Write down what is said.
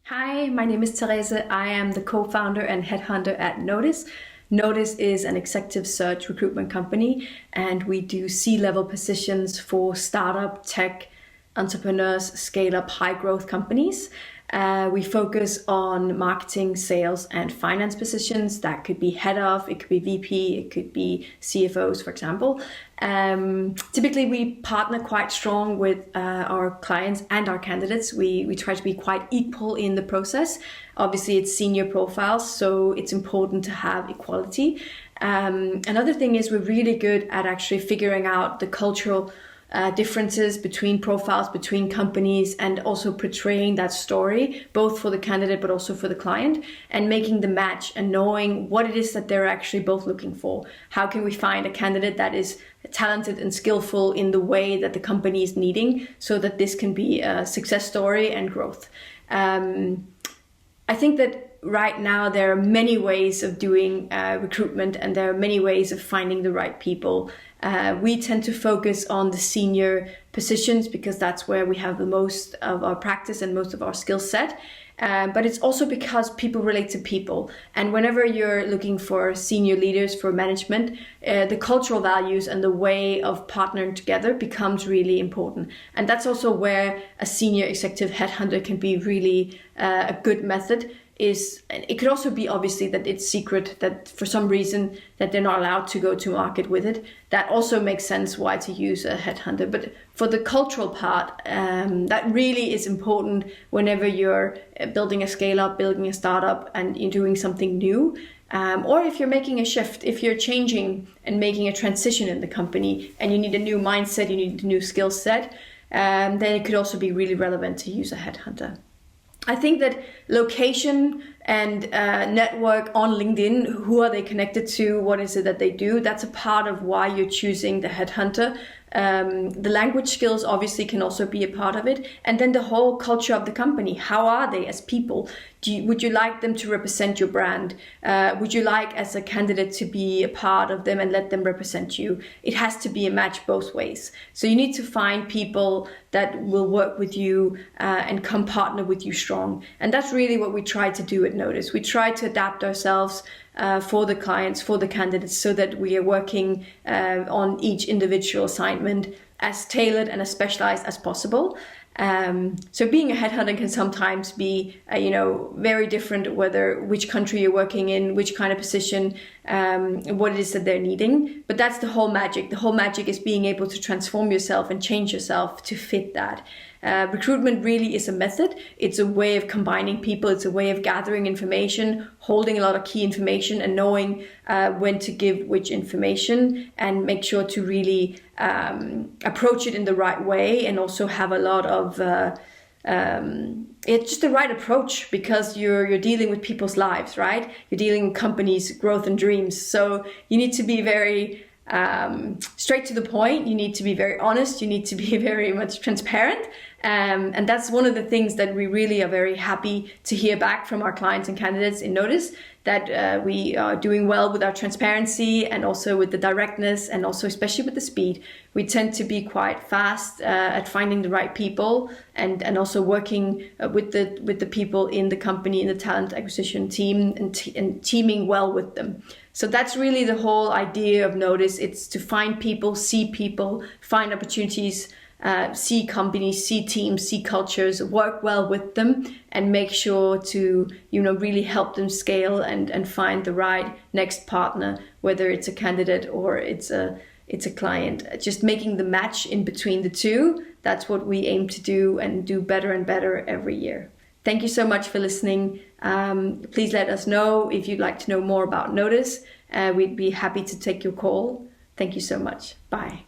Hi, my name is Therese. I am the co-founder and headhunter at Notice. Notice is an executive search recruitment company, and we do C-level positions for startup, tech, entrepreneurs, scale-up, high-growth companies. We focus on marketing, sales, and finance positions. That could be head of, it could be VP, it could be CFOs, for example. Typically, we partner quite strong with our clients and our candidates. We try to be quite equal in the process. Obviously, it's senior profiles, so it's important to have equality. Another thing is we're really good at actually figuring out the cultural differences between profiles, between companies, and also portraying that story, both for the candidate but also for the client, and making the match and knowing what it is that they're actually both looking for. How can we find a candidate that is talented and skillful in the way that the company is needing so that this can be a success story and growth? I think that right now there are many ways of doing recruitment, and there are many ways of finding the right people. We tend to focus on the senior positions because that's where we have the most of our practice and most of our skill set. But it's also because people relate to people. And whenever you're looking for senior leaders, for management, the cultural values and the way of partnering together becomes really important. And that's also where a senior executive headhunter can be really a good method. It could also be obviously that it's secret, that for some reason that they're not allowed to go to market with it. That also makes sense why to use a headhunter. But for the cultural part, that really is important whenever you're building a scale up, building a startup, and you're doing something new. Or if you're making a shift, if you're changing and making a transition in the company and you need a new mindset, you need a new skill set, then it could also be really relevant to use a headhunter. I think that location and network on LinkedIn, who are they connected to, what is it that they do, that's a part of why you're choosing the headhunter. The language skills obviously can also be a part of it. And then the whole culture of the company. How are they as people? Would you like them to represent your brand? Would you like as a candidate to be a part of them and let them represent you? It has to be a match both ways. So you need to find people that will work with you and come partner with you strong. And that's really what we try to do at Notice. We try to adapt ourselves for the clients, for the candidates, so that we are working on each individual assignment as tailored and as specialized as possible. So being a headhunter can sometimes be, very different, which country you're working in, which kind of position, what it is that they're needing. But that's the whole magic. The whole magic is being able to transform yourself and change yourself to fit that. Recruitment really is a method. It's a way of combining people. It's a way of gathering information, holding a lot of key information, and knowing when to give which information, and make sure to really approach it in the right way, and also have a lot of it's just the right approach, because you're dealing with people's lives, right? You're dealing with companies' growth and dreams. So you need to be very straight to the point. You need to be very honest. You need to be very much transparent. And that's one of the things that we really are very happy to hear back from our clients and candidates in Notice, that we are doing well with our transparency, and also with the directness, and also especially with the speed. We tend to be quite fast at finding the right people, and also working with the people in the company, in the talent acquisition team, and teaming well with them. So that's really the whole idea of Notice. It's to find people, see people, find opportunities, see companies, see teams, see cultures, work well with them, and make sure to really help them scale and find the right next partner, whether it's a candidate or it's a client. Just making the match in between the two, that's what we aim to do, and do better and better every year. Thank you so much for listening. Please let us know if you'd like to know more about Notice. We'd be happy to take your call. Thank you so much. Bye.